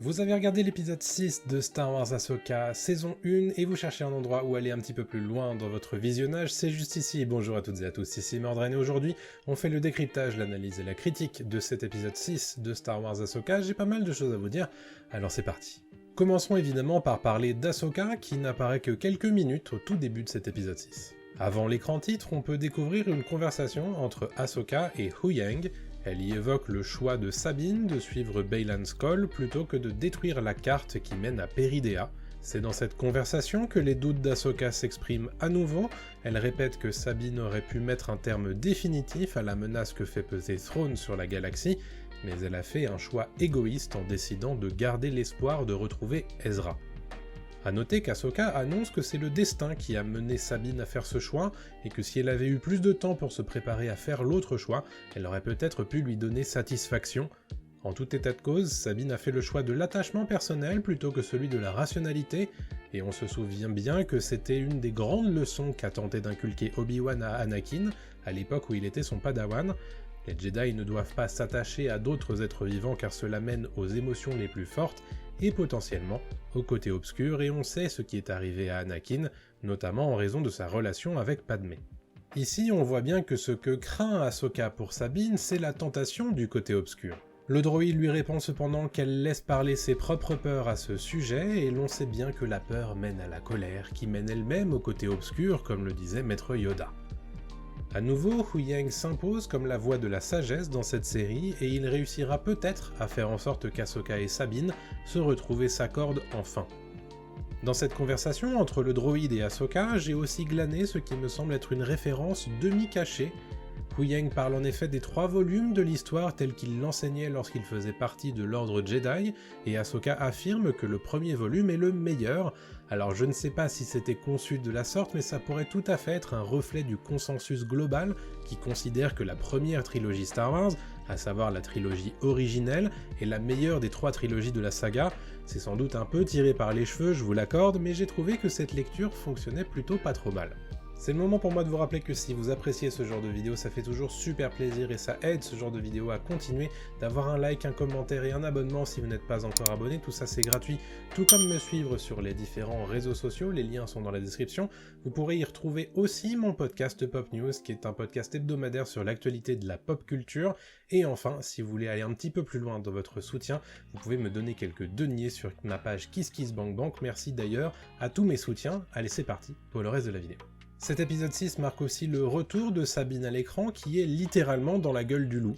Vous avez regardé l'épisode 6 de Star Wars Ahsoka, saison 1, et vous cherchez un endroit où aller un petit peu plus loin dans votre visionnage, c'est juste ici. Bonjour à toutes et à tous, ici Mordren, et aujourd'hui, on fait le décryptage, l'analyse et la critique de cet épisode 6 de Star Wars Ahsoka. J'ai pas mal de choses à vous dire, alors c'est parti. Commençons évidemment par parler d'Ahsoka, qui n'apparaît que quelques minutes au tout début de cet épisode 6. Avant l'écran titre, on peut découvrir une conversation entre Ahsoka et Huyang. Elle y évoque le choix de Sabine de suivre Baylan Skoll plutôt que de détruire la carte qui mène à Peridea. C'est dans cette conversation que les doutes d'Ahsoka s'expriment à nouveau. Elle répète que Sabine aurait pu mettre un terme définitif à la menace que fait peser Thrawn sur la galaxie, mais elle a fait un choix égoïste en décidant de garder l'espoir de retrouver Ezra. A noter qu'Ahsoka annonce que c'est le destin qui a mené Sabine à faire ce choix, et que si elle avait eu plus de temps pour se préparer à faire l'autre choix, elle aurait peut-être pu lui donner satisfaction. En tout état de cause, Sabine a fait le choix de l'attachement personnel plutôt que celui de la rationalité, et on se souvient bien que c'était une des grandes leçons qu'a tenté d'inculquer Obi-Wan à Anakin, à l'époque où il était son padawan. Les Jedi ne doivent pas s'attacher à d'autres êtres vivants car cela mène aux émotions les plus fortes, et potentiellement au côté obscur, et on sait ce qui est arrivé à Anakin, notamment en raison de sa relation avec Padmé. Ici, on voit bien que ce que craint Ahsoka pour Sabine, c'est la tentation du côté obscur. Le droïde lui répond cependant qu'elle laisse parler ses propres peurs à ce sujet, et l'on sait bien que la peur mène à la colère, qui mène elle-même au côté obscur, comme le disait Maître Yoda. A nouveau, Huyang s'impose comme la voix de la sagesse dans cette série, et il réussira peut-être à faire en sorte qu'Ahsoka et Sabine se retrouvent et s'accordent enfin. Dans cette conversation entre le droïde et Ahsoka, j'ai aussi glané ce qui me semble être une référence demi-cachée. Huyang parle en effet des 3 volumes de l'histoire tels qu'il l'enseignait lorsqu'il faisait partie de l'ordre Jedi, et Ahsoka affirme que le premier volume est le meilleur. Alors je ne sais pas si c'était conçu de la sorte, mais ça pourrait tout à fait être un reflet du consensus global qui considère que la première trilogie Star Wars, à savoir la trilogie originelle, est la meilleure des 3 trilogies de la saga. C'est sans doute un peu tiré par les cheveux, je vous l'accorde, mais j'ai trouvé que cette lecture fonctionnait plutôt pas trop mal. C'est le moment pour moi de vous rappeler que si vous appréciez ce genre de vidéo, ça fait toujours super plaisir et ça aide ce genre de vidéo à continuer, d'avoir un like, un commentaire et un abonnement si vous n'êtes pas encore abonné, tout ça c'est gratuit, tout comme me suivre sur les différents réseaux sociaux, les liens sont dans la description. Vous pourrez y retrouver aussi mon podcast Pop News, qui est un podcast hebdomadaire sur l'actualité de la pop culture, et enfin, si vous voulez aller un petit peu plus loin dans votre soutien, vous pouvez me donner quelques deniers sur ma page KissKissBankBank, merci d'ailleurs à tous mes soutiens. Allez, c'est parti pour le reste de la vidéo. Cet épisode 6 marque aussi le retour de Sabine à l'écran qui est littéralement dans la gueule du loup.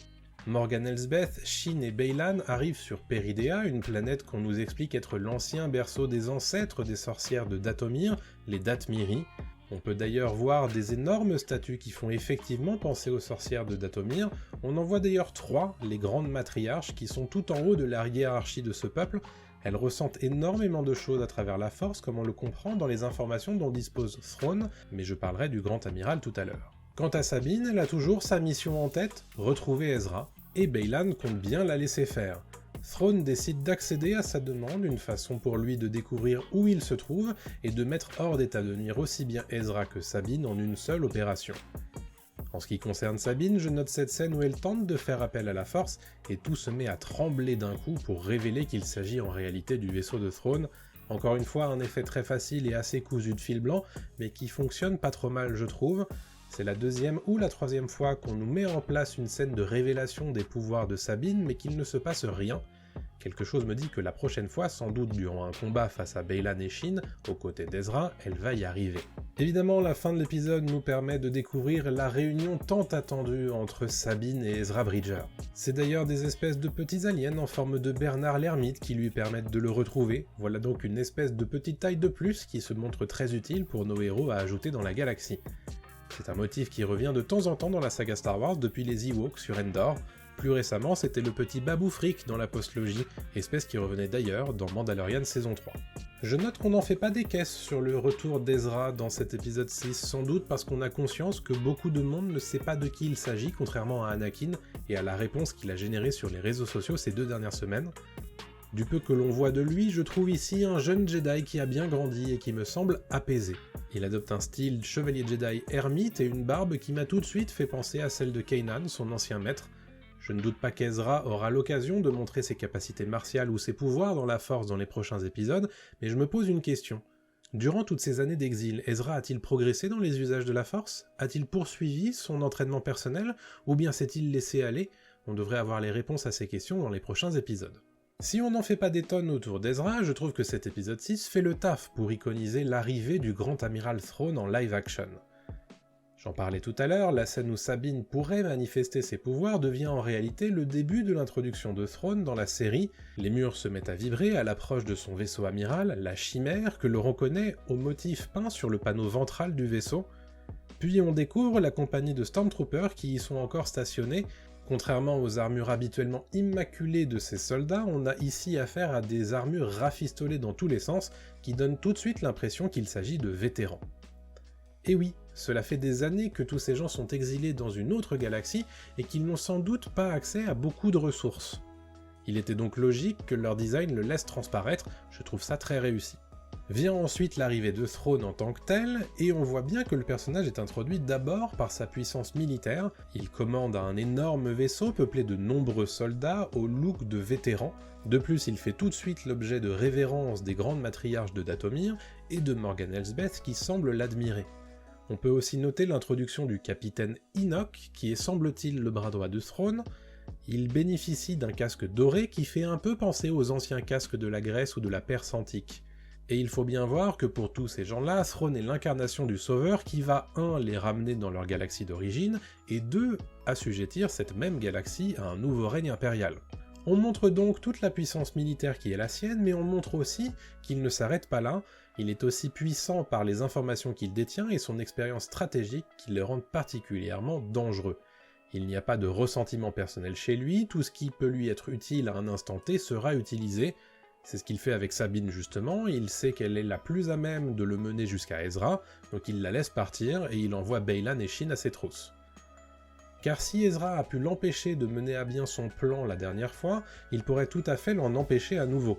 Morgan Elsbeth, Shin et Baylan arrivent sur Peridea, une planète qu'on nous explique être l'ancien berceau des ancêtres des sorcières de Dathomir, les Dathmiri. On peut d'ailleurs voir des énormes statues qui font effectivement penser aux sorcières de Dathomir. On en voit d'ailleurs 3, les grandes matriarches, qui sont tout en haut de la hiérarchie de ce peuple. Elles ressentent énormément de choses à travers la Force, comme on le comprend dans les informations dont dispose Thrawn, mais je parlerai du Grand Amiral tout à l'heure. Quant à Sabine, elle a toujours sa mission en tête, retrouver Ezra, et Baylan compte bien la laisser faire. Thrawn décide d'accéder à sa demande, une façon pour lui de découvrir où il se trouve, et de mettre hors d'état de nuire aussi bien Ezra que Sabine en une seule opération. En ce qui concerne Sabine, je note cette scène où elle tente de faire appel à la Force, et tout se met à trembler d'un coup pour révéler qu'il s'agit en réalité du vaisseau de Thrawn. Encore une fois, un effet très facile et assez cousu de fil blanc, mais qui fonctionne pas trop mal je trouve. C'est la 2e ou la 3e fois qu'on nous met en place une scène de révélation des pouvoirs de Sabine, mais qu'il ne se passe rien. Quelque chose me dit que la prochaine fois, sans doute durant un combat face à Baylan et Shin, aux côtés d'Ezra, elle va y arriver. Évidemment, la fin de l'épisode nous permet de découvrir la réunion tant attendue entre Sabine et Ezra Bridger. C'est d'ailleurs des espèces de petits aliens en forme de Bernard l'ermite qui lui permettent de le retrouver. Voilà donc une espèce de petite taille de plus qui se montre très utile pour nos héros à ajouter dans la galaxie. C'est un motif qui revient de temps en temps dans la saga Star Wars depuis les Ewoks sur Endor. Plus récemment, c'était le petit Babu Frick dans la postlogie, espèce qui revenait d'ailleurs dans Mandalorian saison 3. Je note qu'on n'en fait pas des caisses sur le retour d'Ezra dans cet épisode 6, sans doute parce qu'on a conscience que beaucoup de monde ne sait pas de qui il s'agit, contrairement à Anakin et à la réponse qu'il a générée sur les réseaux sociaux ces 2 dernières semaines. Du peu que l'on voit de lui, je trouve ici un jeune Jedi qui a bien grandi et qui me semble apaisé. Il adopte un style chevalier Jedi ermite et une barbe qui m'a tout de suite fait penser à celle de Kanan, son ancien maître. Je ne doute pas qu'Ezra aura l'occasion de montrer ses capacités martiales ou ses pouvoirs dans la Force dans les prochains épisodes, mais je me pose une question. Durant toutes ces années d'exil, Ezra a-t-il progressé dans les usages de la Force? A-t-il poursuivi son entraînement personnel? Ou bien s'est-il laissé aller? On devrait avoir les réponses à ces questions dans les prochains épisodes. Si on n'en fait pas des tonnes autour d'Ezra, je trouve que cet épisode 6 fait le taf pour iconiser l'arrivée du grand amiral Thrawn en live action. J'en parlais tout à l'heure, la scène où Sabine pourrait manifester ses pouvoirs devient en réalité le début de l'introduction de Thrawn dans la série. Les murs se mettent à vibrer à l'approche de son vaisseau amiral, la Chimère, que l'on reconnaît au motif peint sur le panneau ventral du vaisseau. Puis on découvre la compagnie de Stormtroopers qui y sont encore stationnés. Contrairement aux armures habituellement immaculées de ces soldats, on a ici affaire à des armures rafistolées dans tous les sens, qui donnent tout de suite l'impression qu'il s'agit de vétérans. Et oui, cela fait des années que tous ces gens sont exilés dans une autre galaxie et qu'ils n'ont sans doute pas accès à beaucoup de ressources. Il était donc logique que leur design le laisse transparaître, je trouve ça très réussi. Vient ensuite l'arrivée de Thrawn en tant que tel, et on voit bien que le personnage est introduit d'abord par sa puissance militaire. Il commande un énorme vaisseau peuplé de nombreux soldats au look de vétérans. De plus, il fait tout de suite l'objet de révérence des grandes matriarches de Dathomir et de Morgan Elsbeth qui semblent l'admirer. On peut aussi noter l'introduction du capitaine Enoch, qui est semble-t-il le bras droit de Thrawn. Il bénéficie d'un casque doré qui fait un peu penser aux anciens casques de la Grèce ou de la Perse antique. Et il faut bien voir que pour tous ces gens-là, Thrawn est l'incarnation du Sauveur qui va 1. Les ramener dans leur galaxie d'origine, et 2. Assujettir cette même galaxie à un nouveau règne impérial. On montre donc toute la puissance militaire qui est la sienne, mais on montre aussi qu'il ne s'arrête pas là. Il est aussi puissant par les informations qu'il détient et son expérience stratégique qui le rendent particulièrement dangereux. Il n'y a pas de ressentiment personnel chez lui, tout ce qui peut lui être utile à un instant T sera utilisé. C'est ce qu'il fait avec Sabine justement, il sait qu'elle est la plus à même de le mener jusqu'à Ezra, donc il la laisse partir et il envoie Baylan et Shin à ses trousses. Car si Ezra a pu l'empêcher de mener à bien son plan la dernière fois, il pourrait tout à fait l'en empêcher à nouveau.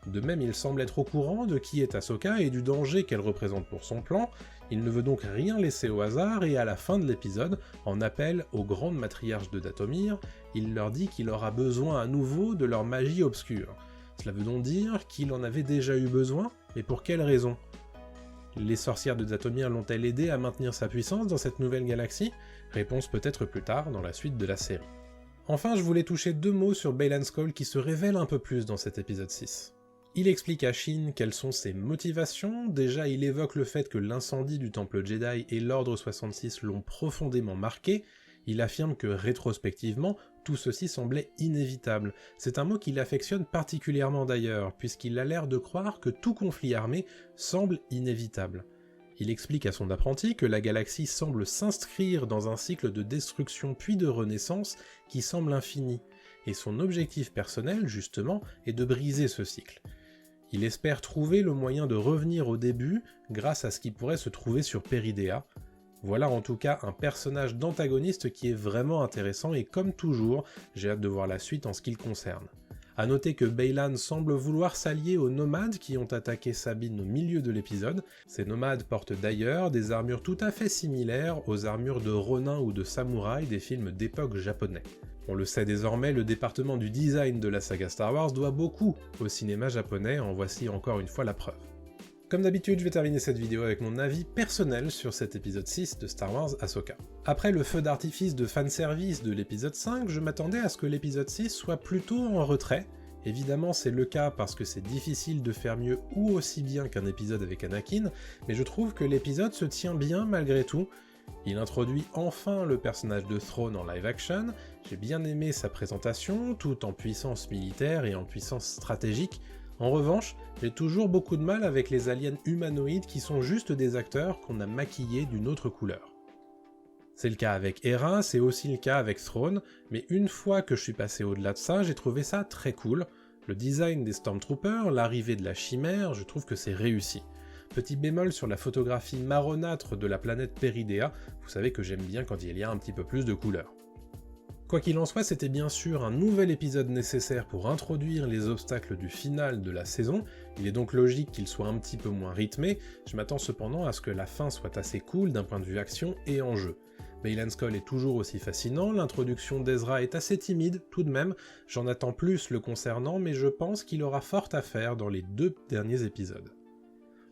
De même, il semble être au courant de qui est Ahsoka et du danger qu'elle représente pour son plan, il ne veut donc rien laisser au hasard et à la fin de l'épisode, en appel aux grandes matriarches de Dathomir, il leur dit qu'il aura besoin à nouveau de leur magie obscure. Cela veut donc dire qu'il en avait déjà eu besoin, mais pour quelle raison? Les sorcières de Dathomir l'ont-elles aidé à maintenir sa puissance dans cette nouvelle galaxie? Réponse peut-être plus tard dans la suite de la série. Enfin, je voulais toucher 2 mots sur Baylan Skoll qui se révèle un peu plus dans cet épisode 6. Il explique à Shin quelles sont ses motivations, déjà il évoque le fait que l'incendie du Temple Jedi et l'Ordre 66 l'ont profondément marqué, il affirme que rétrospectivement, tout ceci semblait inévitable. C'est un mot qu'il affectionne particulièrement d'ailleurs, puisqu'il a l'air de croire que tout conflit armé semble inévitable. Il explique à son apprenti que la galaxie semble s'inscrire dans un cycle de destruction puis de renaissance qui semble infini, et son objectif personnel, justement, est de briser ce cycle. Il espère trouver le moyen de revenir au début grâce à ce qui pourrait se trouver sur Peridea. Voilà en tout cas un personnage d'antagoniste qui est vraiment intéressant et comme toujours, j'ai hâte de voir la suite en ce qui le concerne. A noter que Baylan semble vouloir s'allier aux nomades qui ont attaqué Sabine au milieu de l'épisode. Ces nomades portent d'ailleurs des armures tout à fait similaires aux armures de Ronin ou de samouraï des films d'époque japonais. On le sait désormais, le département du design de la saga Star Wars doit beaucoup au cinéma japonais, en voici encore une fois la preuve. Comme d'habitude, je vais terminer cette vidéo avec mon avis personnel sur cet épisode 6 de Star Wars Ahsoka. Après le feu d'artifice de fanservice de l'épisode 5, je m'attendais à ce que l'épisode 6 soit plutôt en retrait. Évidemment c'est le cas parce que c'est difficile de faire mieux ou aussi bien qu'un épisode avec Anakin, mais je trouve que l'épisode se tient bien malgré tout. Il introduit enfin le personnage de Thrawn en live action, j'ai bien aimé sa présentation, tout en puissance militaire et en puissance stratégique. En revanche, j'ai toujours beaucoup de mal avec les aliens humanoïdes qui sont juste des acteurs qu'on a maquillés d'une autre couleur. C'est le cas avec Hera, c'est aussi le cas avec Thrawn, mais une fois que je suis passé au-delà de ça, j'ai trouvé ça très cool. Le design des Stormtroopers, l'arrivée de la Chimère, je trouve que c'est réussi. Petit bémol sur la photographie marronâtre de la planète Peridea, vous savez que j'aime bien quand il y a un petit peu plus de couleurs. Quoi qu'il en soit, c'était bien sûr un nouvel épisode nécessaire pour introduire les obstacles du final de la saison, il est donc logique qu'il soit un petit peu moins rythmé, je m'attends cependant à ce que la fin soit assez cool d'un point de vue action et enjeu. Baylan Skoll est toujours aussi fascinant, l'introduction d'Ezra est assez timide tout de même, j'en attends plus le concernant, mais je pense qu'il aura fort à faire dans les 2 derniers épisodes.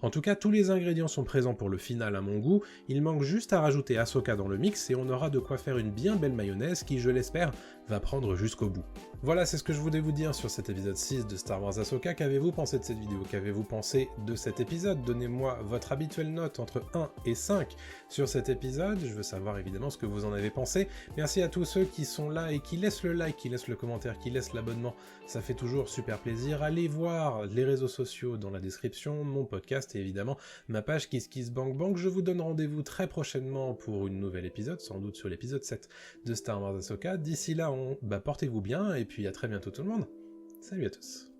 En tout cas, tous les ingrédients sont présents pour le final à mon goût, il manque juste à rajouter Ahsoka dans le mix et on aura de quoi faire une bien belle mayonnaise qui, je l'espère, va prendre jusqu'au bout. Voilà, c'est ce que je voulais vous dire sur cet épisode 6 de Star Wars Ahsoka. Qu'avez-vous pensé de cette vidéo? Qu'avez-vous pensé de cet épisode? Donnez-moi votre habituelle note entre 1 et 5 sur cet épisode, je veux savoir évidemment ce que vous en avez pensé. Merci à tous ceux qui sont là et qui laissent le like, qui laissent le commentaire, qui laissent l'abonnement, ça fait toujours super plaisir. Allez voir les réseaux sociaux dans la description, mon podcast et évidemment ma page KissKissBankBank. Je vous donne rendez-vous très prochainement pour une nouvelle épisode, sans doute sur l'épisode 7 de Star Wars Ahsoka. D'ici là, portez-vous bien et puis à très bientôt tout le monde. Salut à tous.